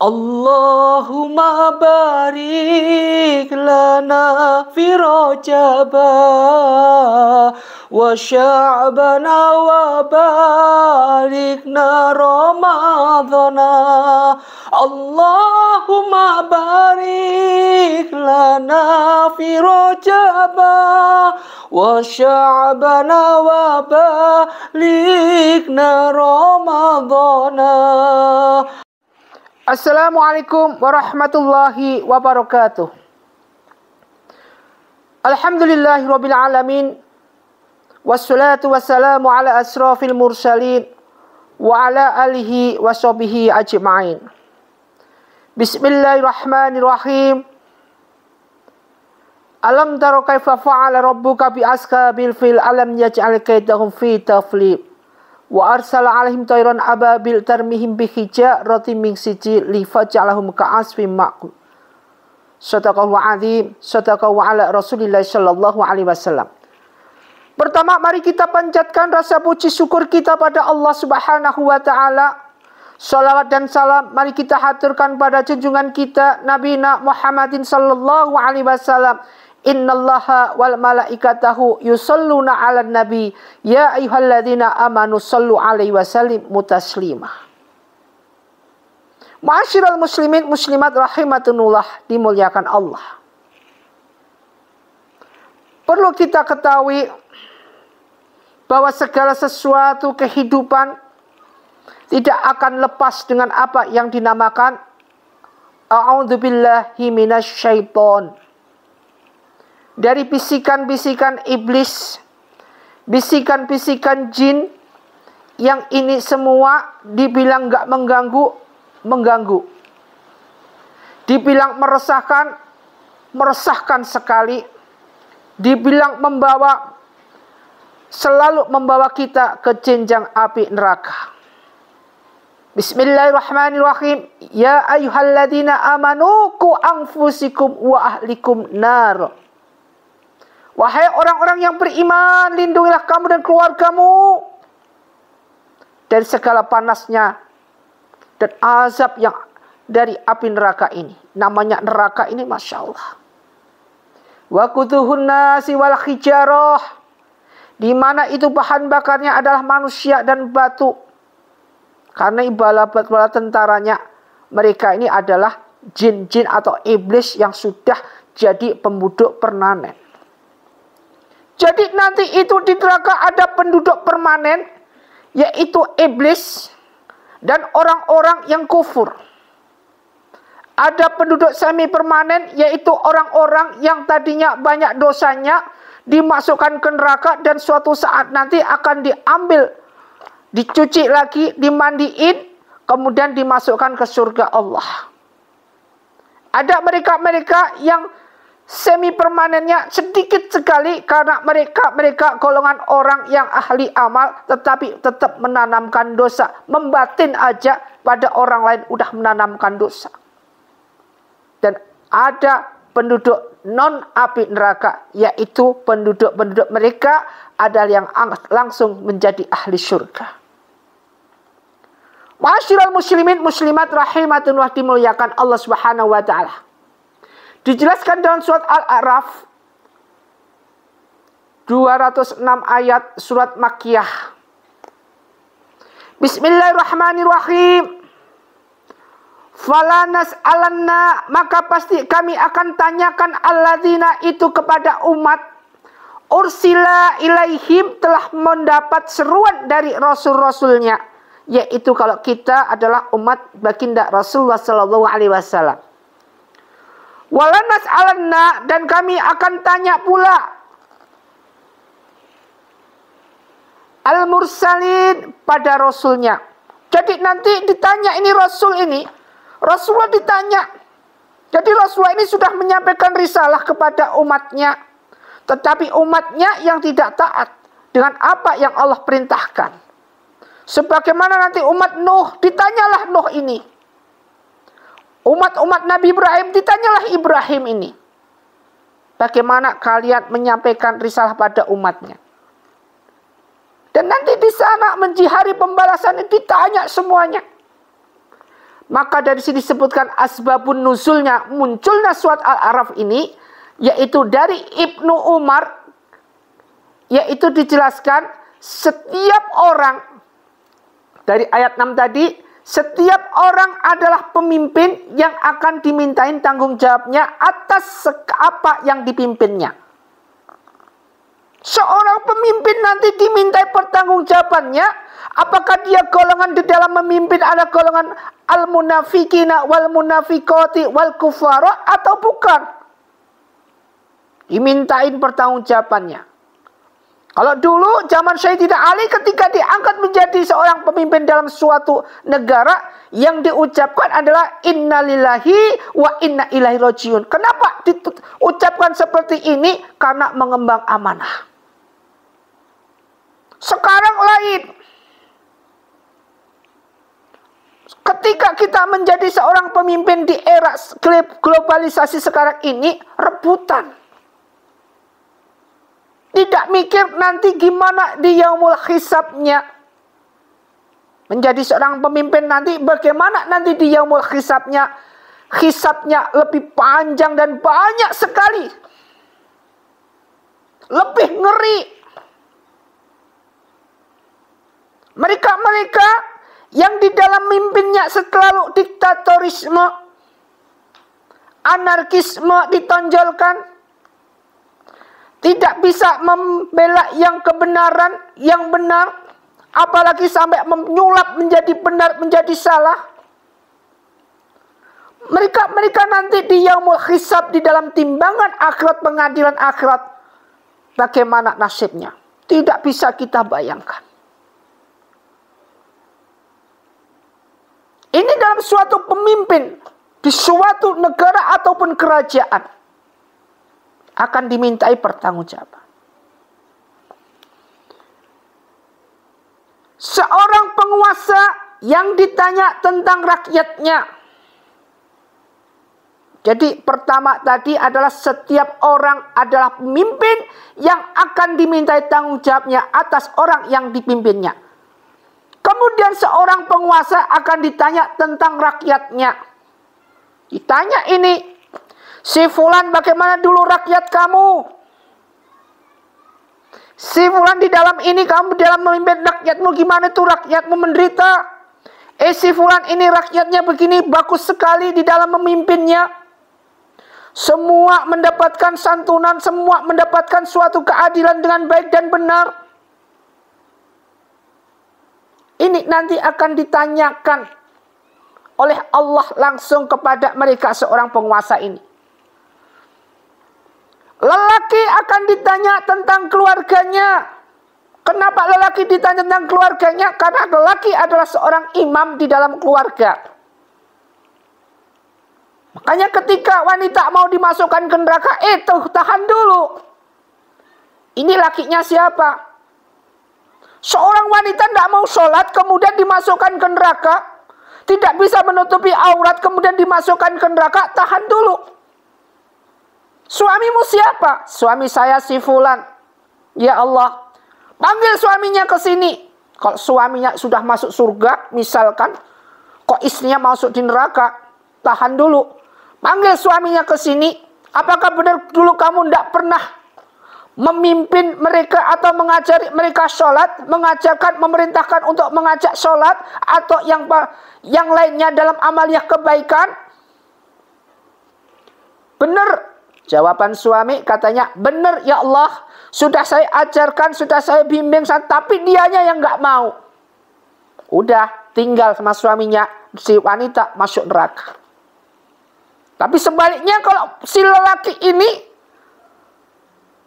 Allahumma barik lana fi Rajaba wa Sya'bana wa barikna Ramadhana. Allahumma barik lana fi Rajaba wa Sya'bana wa barikna Ramadhana. Assalamualaikum warahmatullahi wabarakatuh. Alhamdulillahirabbil alamin. Wassalatu wassalamu ala asrafil mursalin wa ala alihi washabihi ajma'in. Bismillahirrahmanirrahim. Alam tara kaifa fa'ala rabbuka bi ashabil fil alam yaj'al kaidahum fi taflib. Wa arsala alaihim tayran ababil tarmihim bihijaratin min sijil li faj'alahum ka'asfin ma'kul. Shadaqallahu azim, shadaqallahu ala Rasulillah sallallahu alaihi wasallam. Pertama, mari kita panjatkan rasa puji syukur kita pada Allah Subhanahu wa taala. Salawat dan salam mari kita haturkan pada junjungan kita Nabi Muhammadin sallallahu alaihi wasallam. Innallaha wal malaikatahu yusalluna 'alan nabi ya ayyuhalladzina amanu sallu 'alaihi wasallimu taslima. Ma'asyiral muslimin muslimat rahimatunullah, dimuliakan Allah. Perlu kita ketahui bahwa segala sesuatu kehidupan tidak akan lepas dengan apa yang dinamakan a'udzubillahi minasyaiton. Dari bisikan-bisikan iblis, bisikan-bisikan jin, yang ini semua dibilang gak mengganggu, mengganggu. Dibilang meresahkan, meresahkan sekali. Dibilang membawa, selalu membawa kita ke jenjang api neraka. Bismillahirrahmanirrahim. Ya ayyuhalladzina amanu qu anfusikum wa ahlikum nar. Wahai orang-orang yang beriman, lindungilah kamu dan keluargamu dari segala panasnya dan azab yang dari api neraka ini. Namanya neraka ini, Masya Allah. Wa quduhun nasi wal hijarah, di mana itu bahan bakarnya adalah manusia dan batu. Karena bala tentaranya mereka ini adalah jin-jin atau iblis yang sudah jadi penduduk permanen. Jadi nanti itu di neraka ada penduduk permanen, yaitu iblis dan orang-orang yang kufur. Ada penduduk semi permanen, yaitu orang-orang yang tadinya banyak dosanya, dimasukkan ke neraka dan suatu saat nanti akan diambil, dicuci lagi, dimandiin, kemudian dimasukkan ke surga Allah. Ada mereka-mereka yang semi permanennya sedikit sekali karena mereka golongan orang yang ahli amal tetapi tetap menanamkan dosa, membatin aja pada orang lain udah menanamkan dosa. Dan ada penduduk non api neraka, yaitu penduduk mereka adalah yang langsung menjadi ahli surga. Ma'asyiral muslimin muslimat rahimatullah, dimuliakan Allah Subhanahu wa taala. Dijelaskan dalam surat Al-A'raf 206 ayat surat Makkiyah. Bismillahirrahmanirrahim. Fala nas'alanna, maka pasti kami akan tanyakan alladzina itu kepada umat ursila ilaihim, telah mendapat seruan dari rasul-rasulnya, yaitu kalau kita adalah umat baginda Rasulullah sallallahu alaihi wasallam. Walanas alanna, dan kami akan tanya pula al-mursalin, pada rasulnya. Jadi nanti ditanya ini rasul ini, Rasulullah ditanya. Jadi Rasulullah ini sudah menyampaikan risalah kepada umatnya, tetapi umatnya yang tidak taat dengan apa yang Allah perintahkan. Sebagaimana nanti umat Nuh, ditanyalah Nuh ini. Umat-umat Nabi Ibrahim, ditanyalah Ibrahim ini. Bagaimana kalian menyampaikan risalah pada umatnya. Dan nanti di sana menjihari pembalasan, ditanya semuanya. Maka dari sini disebutkan asbabun nuzulnya, munculnya surat Al-A'raf ini, yaitu dari Ibnu Umar, yaitu dijelaskan setiap orang, dari ayat 6 tadi, setiap orang adalah pemimpin yang akan dimintain tanggung jawabnya atas apa yang dipimpinnya. Seorang pemimpin nanti dimintai pertanggungjawabannya, apakah dia golongan di dalam memimpin ada golongan al-munafikina wal munafikoti wal kufara atau bukan. Dimintain pertanggungjawabannya. Kalau dulu zaman Sayyidina Ali ketika diangkat menjadi seorang pemimpin dalam suatu negara, yang diucapkan adalah innalillahi wa inna ilaihi rajiun. Kenapa diucapkan seperti ini? Karena mengemban amanah. Sekarang lain. Ketika kita menjadi seorang pemimpin di era globalisasi sekarang ini, rebutan. Tidak mikir nanti gimana di yaumul hisabnya. Menjadi seorang pemimpin nanti bagaimana nanti di yaumul hisabnya. Hisabnya lebih panjang dan banyak sekali. Lebih ngeri. Mereka-mereka yang di dalam mimpinnya selalu diktatorisme, anarkisme ditonjolkan, tidak bisa membela yang kebenaran, yang benar, apalagi sampai menyulap menjadi benar, menjadi salah. Mereka nanti di yaumul hisab, di dalam timbangan akhirat, pengadilan akhirat, bagaimana nasibnya? Tidak bisa kita bayangkan. Ini dalam suatu pemimpin di suatu negara ataupun kerajaan akan dimintai pertanggungjawaban. Seorang penguasa yang ditanya tentang rakyatnya. Jadi pertama tadi adalah setiap orang adalah pemimpin yang akan dimintai tanggung jawabnya atas orang yang dipimpinnya. Kemudian seorang penguasa akan ditanya tentang rakyatnya. Ditanya ini, si fulan bagaimana dulu rakyat kamu? Si fulan di dalam ini kamu dalam memimpin rakyatmu gimana tuh rakyatmu menderita? Si fulan ini rakyatnya begini bagus sekali di dalam memimpinnya. Semua mendapatkan santunan, semua mendapatkan suatu keadilan dengan baik dan benar. Ini nanti akan ditanyakan oleh Allah langsung kepada mereka seorang penguasa ini. Lelaki akan ditanya tentang keluarganya. Kenapa lelaki ditanya tentang keluarganya? Karena lelaki adalah seorang imam di dalam keluarga. Makanya ketika wanita mau dimasukkan ke neraka, tahan dulu. Ini lakinya siapa? Seorang wanita tidak mau sholat, kemudian dimasukkan ke neraka. Tidak bisa menutupi aurat, kemudian dimasukkan ke neraka. Tahan dulu. Suamimu siapa? Suami saya si fulan. Ya Allah. Panggil suaminya ke sini. Kalau suaminya sudah masuk surga, misalkan. Kok istrinya masuk di neraka? Tahan dulu. Panggil suaminya ke sini. Apakah benar dulu kamu tidak pernah memimpin mereka atau mengajari mereka sholat, mengajarkan, memerintahkan untuk mengajak sholat atau yang lainnya dalam amaliyah kebaikan? Benar. Jawaban suami katanya, benar ya Allah, sudah saya ajarkan, sudah saya bimbing, tapi dianya yang nggak mau. Udah tinggal sama suaminya, si wanita masuk neraka. Tapi sebaliknya kalau si lelaki ini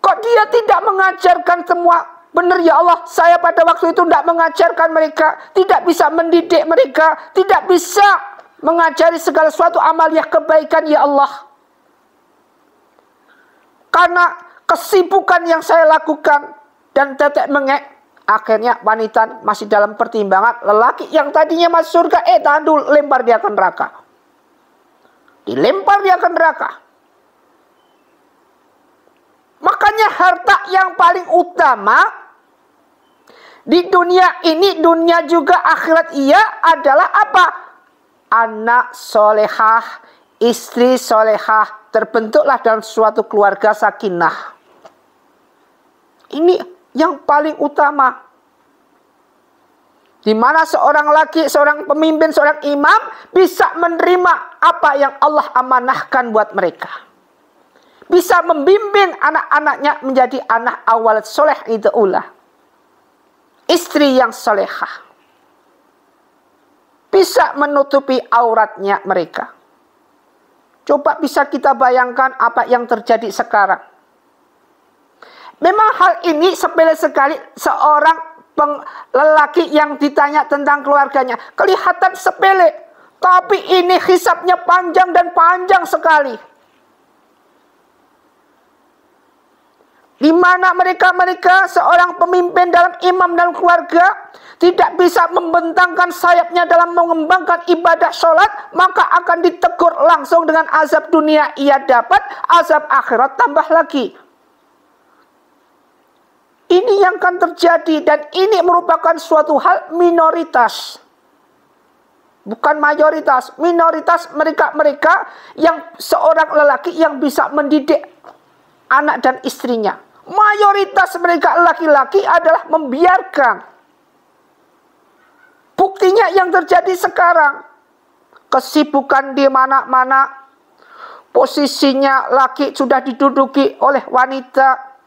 kok dia tidak mengajarkan semua? Benar ya Allah, saya pada waktu itu tidak mengajarkan mereka, tidak bisa mendidik mereka, tidak bisa mengajari segala suatu amaliyah kebaikan ya Allah. Karena kesibukan yang saya lakukan dan tetek mengek, akhirnya wanita masih dalam pertimbangan. Lelaki yang tadinya masuk surga, tahan dulu, lempar dia ke neraka. Dilempar dia ke neraka. Makanya harta yang paling utama di dunia ini, dunia juga akhirat adalah apa? anak solehah, istri solehah, terbentuklah dalam suatu keluarga sakinah. Ini yang paling utama. Di mana seorang laki, seorang pemimpin, seorang imam bisa menerima apa yang Allah amanahkan buat mereka. Bisa membimbing anak-anaknya menjadi anak awal soleh itu ulah. Istri yang solehah. Bisa menutupi auratnya mereka. Coba bisa kita bayangkan apa yang terjadi sekarang. Memang hal ini sepele sekali, seorang lelaki yang ditanya tentang keluarganya kelihatan sepele, tapi ini hisabnya panjang dan panjang sekali. Di mana mereka seorang pemimpin dalam imam dalam keluarga tidak bisa membentangkan sayapnya dalam mengembangkan ibadah sholat, maka akan ditegur langsung dengan azab dunia ia dapat, azab akhirat tambah lagi. Ini yang akan terjadi dan ini merupakan suatu hal minoritas. Bukan mayoritas, minoritas mereka yang seorang lelaki yang bisa mendidik anak dan istrinya. Mayoritas mereka laki-laki adalah membiarkan. Buktinya yang terjadi sekarang. Kesibukan di mana-mana. Posisinya laki sudah diduduki oleh wanita.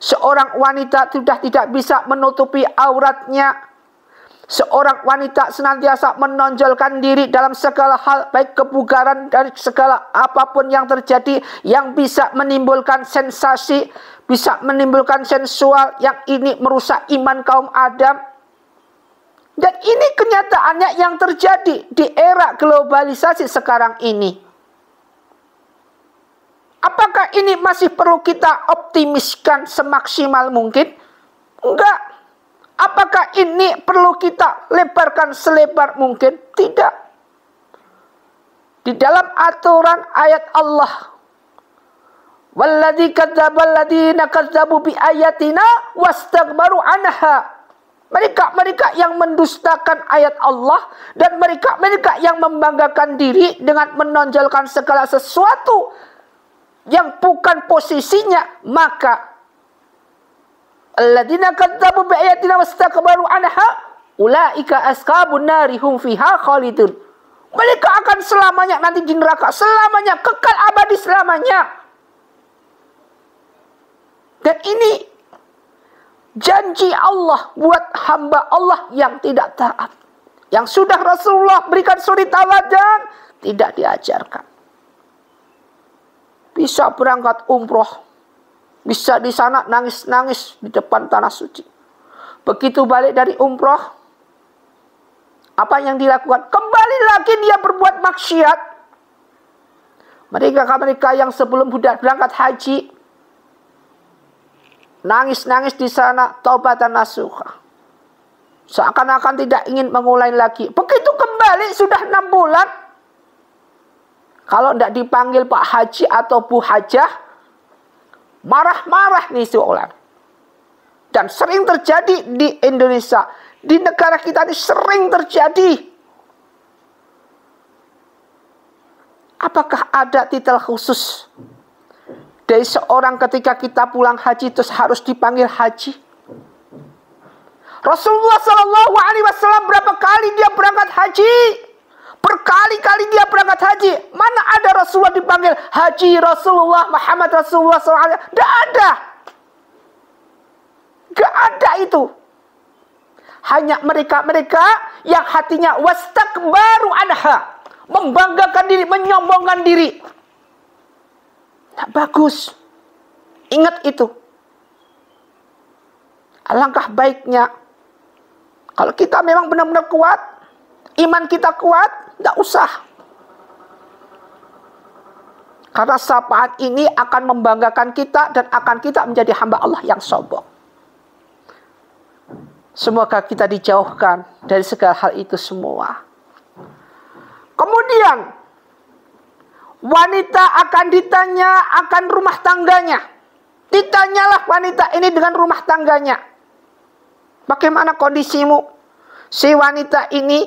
Seorang wanita sudah tidak bisa menutupi auratnya. Seorang wanita senantiasa menonjolkan diri dalam segala hal, baik kebugaran dari segala apapun yang terjadi, yang bisa menimbulkan sensasi, bisa menimbulkan sensual, yang ini merusak iman kaum Adam. Dan ini kenyataannya yang terjadi di era globalisasi sekarang ini. Apakah ini masih perlu kita optimiskan semaksimal mungkin? Enggak. Apakah ini perlu kita lebarkan selebar mungkin? Tidak. Di dalam aturan ayat Allah, "Walladzi kadzdzaba alladziina kadzdzabu bi ayatina wastakbaru anha." Mereka yang mendustakan ayat Allah dan mereka yang membanggakan diri dengan menonjolkan segala sesuatu yang bukan posisinya, maka alladzina kadzdzabu bi ayatina wastakbaru anha ulaika ashabun nari hum fiha khalidun. Mereka akan selamanya nanti di neraka, selamanya, kekal abadi selamanya. Dan ini janji Allah buat hamba Allah yang tidak taat, yang sudah Rasulullah berikan suri teladan, tidak diajarkan. Bisa berangkat umroh, bisa di sana nangis-nangis di depan tanah suci. Begitu balik dari umroh, apa yang dilakukan? Kembali lagi dia berbuat maksiat. Mereka yang sebelum berangkat haji, nangis-nangis di sana, taubatan nasuha. Seakan-akan tidak ingin mengulangi lagi. Begitu kembali sudah 6 bulan, kalau tidak dipanggil Pak Haji atau Bu Hajah, marah-marah nih seorang. Dan sering terjadi di Indonesia. Di negara kita ini sering terjadi. Apakah ada titel khusus dari seorang ketika kita pulang haji terus harus dipanggil haji? Rasulullah SAW berapa kali dia berangkat haji? Berkali-kali dia berangkat haji. Mana ada Rasulullah dipanggil Haji Rasulullah Muhammad Rasulullah SAW? Tidak ada. Tidak ada itu. Hanya mereka yang hatinya wastakbaru anha. Membanggakan diri, menyombongkan diri. Tidak bagus. Ingat itu. Alangkah baiknya. Kalau kita memang benar-benar kuat, iman kita kuat, tidak usah. Karena sapaan ini akan membanggakan kita dan akan kita menjadi hamba Allah yang sombong. Semoga kita dijauhkan dari segala hal itu semua. Kemudian, wanita akan ditanya akan rumah tangganya. Ditanyalah wanita ini dengan rumah tangganya. Bagaimana kondisimu? Si wanita ini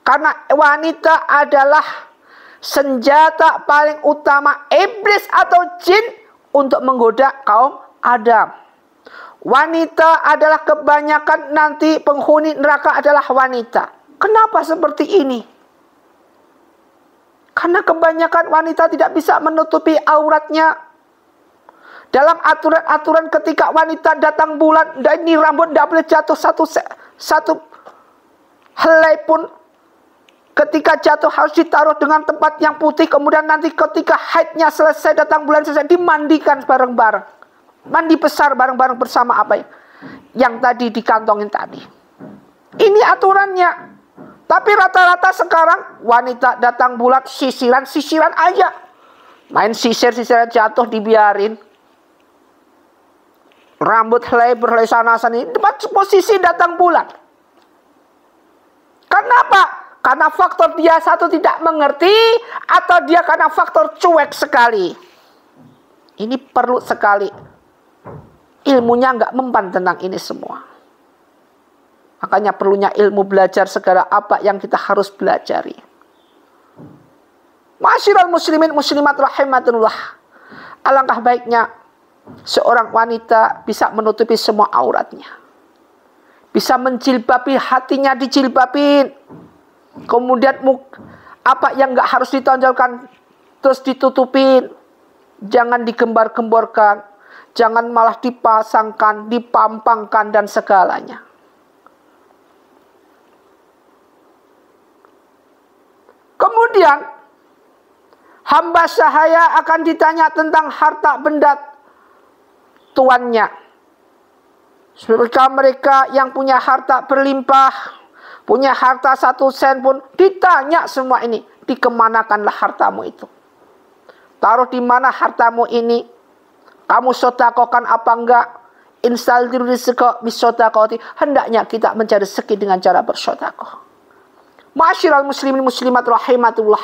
Karena wanita adalah senjata paling utama iblis atau jin untuk menggoda kaum Adam. Wanita adalah kebanyakan nanti penghuni neraka adalah wanita. Kenapa seperti ini? Karena kebanyakan wanita tidak bisa menutupi auratnya. Dalam aturan-aturan ketika wanita datang bulan, dan ini rambut tidak boleh jatuh satu helai pun. Ketika jatuh harus ditaruh dengan tempat yang putih. Kemudian nanti ketika haidnya selesai, datang bulan selesai, dimandikan bareng-bareng. Mandi besar bareng-bareng bersama apa yang tadi dikantongin tadi. Ini aturannya. Tapi rata-rata sekarang wanita datang bulan sisiran aja. Main sisiran jatuh dibiarin. Rambut helai berhelai sana-sana ini posisi datang bulan. Kenapa? Karena faktor dia satu tidak mengerti, atau dia karena faktor cuek sekali. Ini perlu sekali. Ilmunya nggak mempan tentang ini semua. Makanya perlunya ilmu belajar segala apa yang kita harus belajari. Ma'asyiral muslimin muslimat rahimatullah. Alangkah baiknya seorang wanita bisa menutupi semua auratnya. Bisa menjilbabi, hatinya dijilbabin. Kemudian apa yang nggak harus ditonjolkan terus ditutupin. Jangan digembar-gemborkan. Jangan malah dipasangkan, dipampangkan dan segalanya. Kemudian hamba sahaya akan ditanya tentang harta benda tuannya. Mereka yang punya harta berlimpah, punya harta 1 sen pun ditanya semua ini. Dikemanakanlah hartamu itu? Taruh di mana hartamu ini? Kamu sodakokan apa enggak? Instal rizqa bisodakoti. Hendaknya kita mencari rezeki dengan cara bersodakoh. Ma'asyiral muslimin muslimat rahimatullah.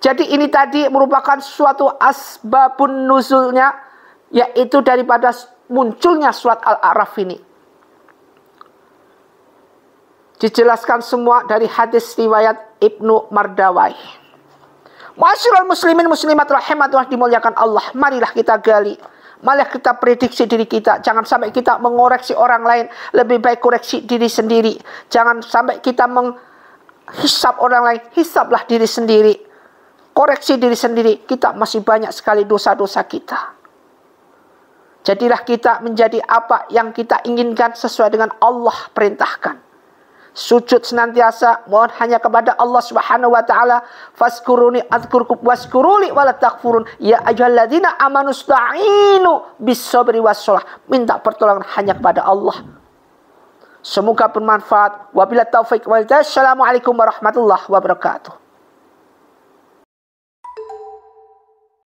Jadi ini tadi merupakan suatu asbabun nuzulnya, yaitu daripada munculnya surat Al-A'raf ini. Dijelaskan semua dari hadis riwayat Ibnu Mardawai. Ma'asyiral muslimin muslimat rahimatullah dimuliakan Allah. Marilah kita gali. Marilah kita prediksi diri kita. Jangan sampai kita mengoreksi orang lain. Lebih baik koreksi diri sendiri. Jangan sampai kita menghisap orang lain. Hisaplah diri sendiri. Koreksi diri sendiri. Kita masih banyak sekali dosa-dosa kita. Jadilah kita menjadi apa yang kita inginkan sesuai dengan Allah perintahkan. Sujud senantiasa mohon hanya kepada Allah Subhanahu wa taala. Fazkuruni adzkurkum wazkuruli wala takfurun. Ya ayyuhalladzina amanu sta'inu bis-sabri was-shalah. Minta pertolongan hanya kepada Allah. Semoga bermanfaat. Wabillahi taufik wal hidayah. Assalamualaikum warahmatullahi wabarakatuh.